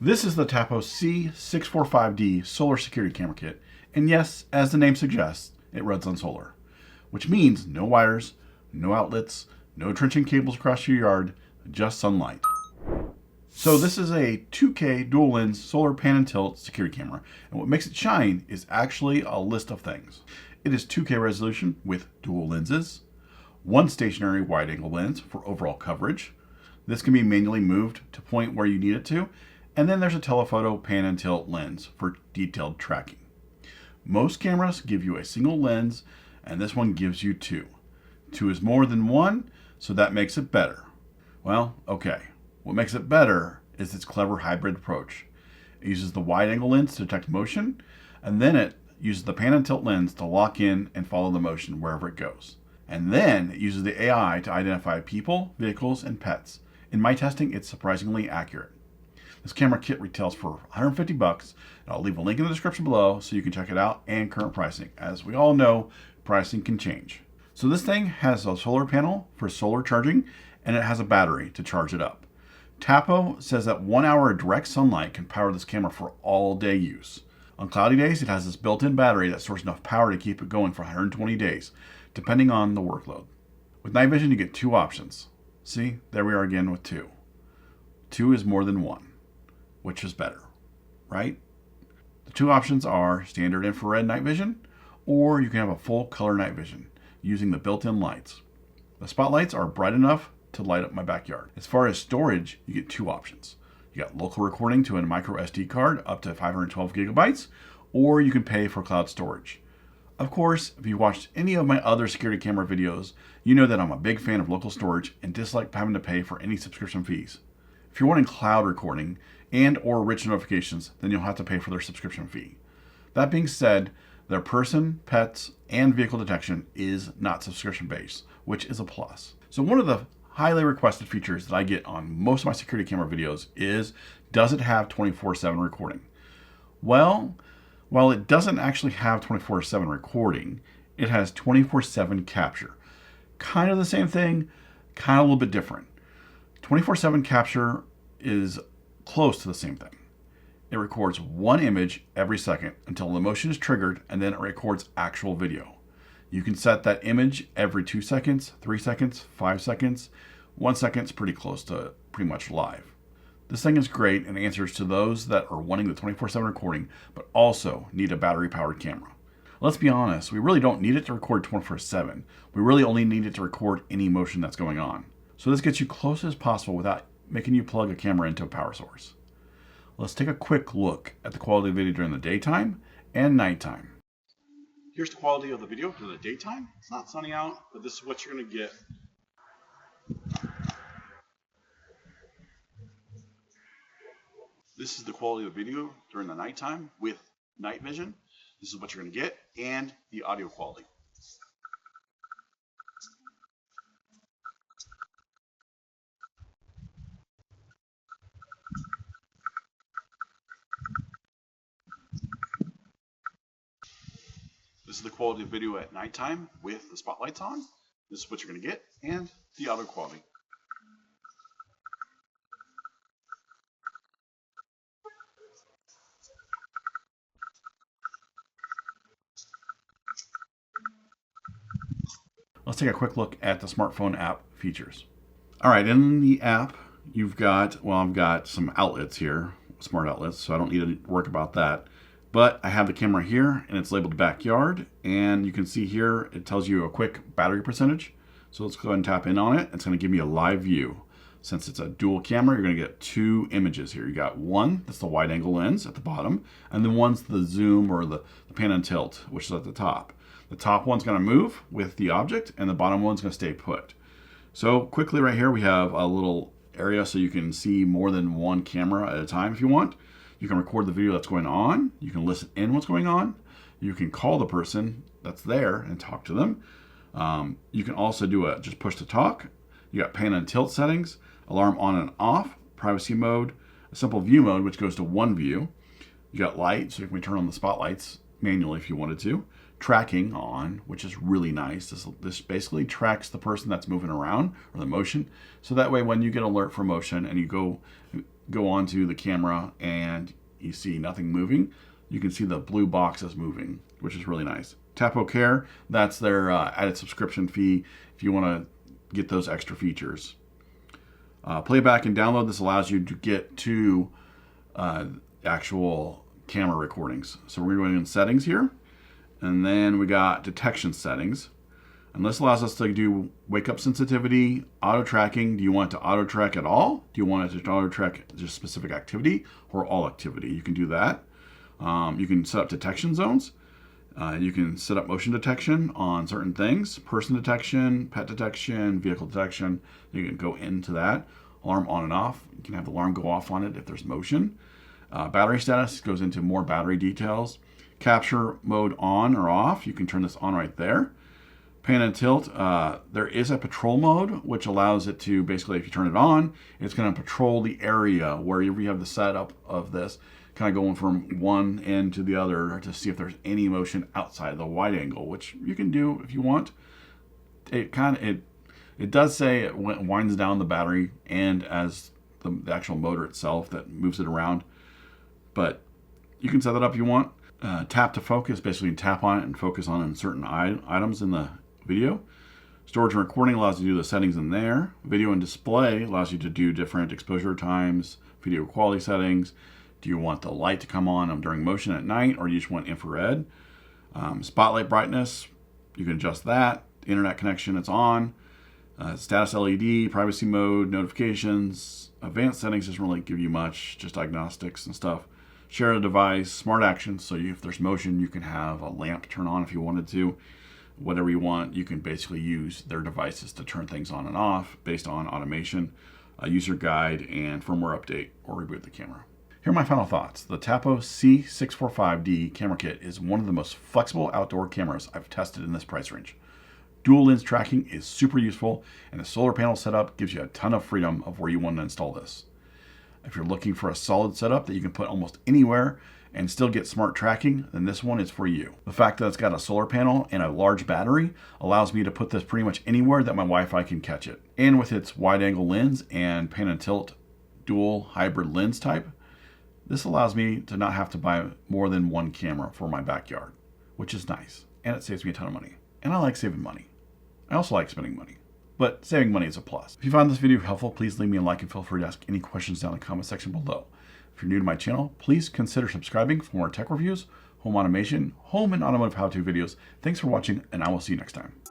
This is the Tapo C645D solar security camera kit, and yes, as the name suggests, it runs on solar, which means no wires, no outlets, no trenching cables across your yard, just sunlight. So this is a 2K dual lens solar pan and tilt security camera, and what makes it shine is actually a list of things. It is 2K resolution with dual lenses, one stationary wide angle lens for overall coverage. This can be manually moved to point where you need it to, and then there's a telephoto pan and tilt lens for detailed tracking. Most cameras give you a single lens, and this one gives you two. Two is more than one, so that makes it better. Well, okay. What makes it better is its clever hybrid approach. It uses the wide angle lens to detect motion, and then it uses the pan and tilt lens to lock in and follow the motion wherever it goes. And then it uses the AI to identify people, vehicles, and pets. In my testing, it's surprisingly accurate. This camera kit retails for $150, and I'll leave a link in the description below so you can check it out and current pricing. As we all know, pricing can change. So this thing has a solar panel for solar charging, and it has a battery to charge it up. Tapo says that 1 hour of direct sunlight can power this camera for all day use. On cloudy days, it has this built-in battery that stores enough power to keep it going for 120 days, depending on the workload. With night vision, you get two options. See, there we are again with two. Two is more than one. Which is better, right? The two options are standard infrared night vision, or you can have a full color night vision using the built-in lights. The spotlights are bright enough to light up my backyard. As far as storage, you get two options. You got local recording to a micro SD card up to 512 gigabytes, or you can pay for cloud storage. Of course, if you watched any of my other security camera videos, you know that I'm a big fan of local storage and dislike having to pay for any subscription fees. If you're wanting cloud recording and or rich notifications, then you'll have to pay for their subscription fee. That being said, their person, pets, and vehicle detection is not subscription based, which is a plus. So one of the highly requested features that I get on most of my security camera videos is, does it have 24/7 recording? Well, while it doesn't actually have 24/7 recording, it has 24/7 capture. Kind of the same thing, kind of a little bit different. 24/7 capture is close to the same thing. It records one image every second until the motion is triggered, and then it records actual video. You can set that image every 2 seconds, 3 seconds, 5 seconds. 1 second is pretty close to pretty much live. This thing is great and answers to those that are wanting the 24/7 recording, but also need a battery-powered camera. Let's be honest, we really don't need it to record 24/7. We really only need it to record any motion that's going on. So this gets you close as possible without making you plug a camera into a power source. Let's take a quick look at the quality of video during the daytime and nighttime. Here's the quality of the video during the daytime. It's not sunny out, but this is what you're going to get. This is the quality of the video during the nighttime with night vision. This is what you're going to get, and the audio quality. This is the quality of video at nighttime with the spotlights on. This is what you're going to get, and the audio quality. Let's take a quick look at the smartphone app features. All right, in the app, you've got, well, I've got some outlets here, smart outlets, so I don't need to worry about that. But I have the camera here, and it's labeled backyard, and you can see here, it tells you a quick battery percentage. So let's go ahead and tap in on it. It's going to give me a live view. Since it's a dual camera, you're going to get two images here. You got one, that's the wide angle lens at the bottom, and then one's the zoom or the pan and tilt, which is at the top. The top one's going to move with the object, and the bottom one's going to stay put. So quickly right here, we have a little area so you can see more than one camera at a time if you want. You can record the video that's going on. You can listen in what's going on. You can call the person that's there and talk to them. You can also do just push to talk. You got pan and tilt settings, alarm on and off, privacy mode, a simple view mode, which goes to one view. You got light, so you can turn on the spotlights manually if you wanted to. Tracking on, which is really nice. This basically tracks the person that's moving around or the motion. So that way when you get alert for motion and you go go onto the camera and you see nothing moving, you can see the blue boxes moving, which is really nice. Tapo Care, that's their added subscription fee if you want to get those extra features. Playback and download, this allows you to get to actual camera recordings. So we're going in settings here, and then we got detection settings. And this allows us to do wake up sensitivity, auto tracking. Do you want it to auto track at all? Do you want it to auto track just specific activity or all activity? You can do that. You can set up detection zones. You can set up motion detection on certain things, person detection, pet detection, vehicle detection. You can go into that. Alarm on and off. You can have the alarm go off on it if there's motion. Battery status goes into more battery details. Capture mode on or off. You can turn this on right there. Pan and tilt, there is a patrol mode, which allows it to basically, if you turn it on, it's going to patrol the area wherever you have the setup of this, kind of going from one end to the other to see if there's any motion outside the wide angle, which you can do if you want. It does say it winds down the battery and as the actual motor itself that moves it around, but you can set that up if you want. Tap to focus, basically you can tap on it and focus on certain items in the video. Storage and recording allows you to do the settings in there. Video and display allows you to do different exposure times, video quality settings. Do you want the light to come on during motion at night, or do you just want infrared? Spotlight brightness, you can adjust that. Internet connection, it's on. Status LED, privacy mode, notifications. Advanced settings doesn't really give you much, just diagnostics and stuff. Share a device, smart actions, so if there's motion, you can have a lamp turn on if you wanted to. Whatever you want, you can basically use their devices to turn things on and off based on automation, a user guide, and firmware update or reboot the camera. Here are my final thoughts. The Tapo C645D camera kit is one of the most flexible outdoor cameras I've tested in this price range. Dual lens tracking is super useful, and the solar panel setup gives you a ton of freedom of where you want to install this. If you're looking for a solid setup that you can put almost anywhere and still get smart tracking, then this one is for you. The fact that it's got a solar panel and a large battery allows me to put this pretty much anywhere that my Wi-Fi can catch it. And with its wide angle lens and pan and tilt dual hybrid lens type, this allows me to not have to buy more than one camera for my backyard, which is nice. And it saves me a ton of money. And I like saving money. I also like spending money, but saving money is a plus. If you found this video helpful, please leave me a like and feel free to ask any questions down in the comment section below. If you're new to my channel, please consider subscribing for more tech reviews, home automation, home and automotive how-to videos. Thanks for watching, and I will see you next time.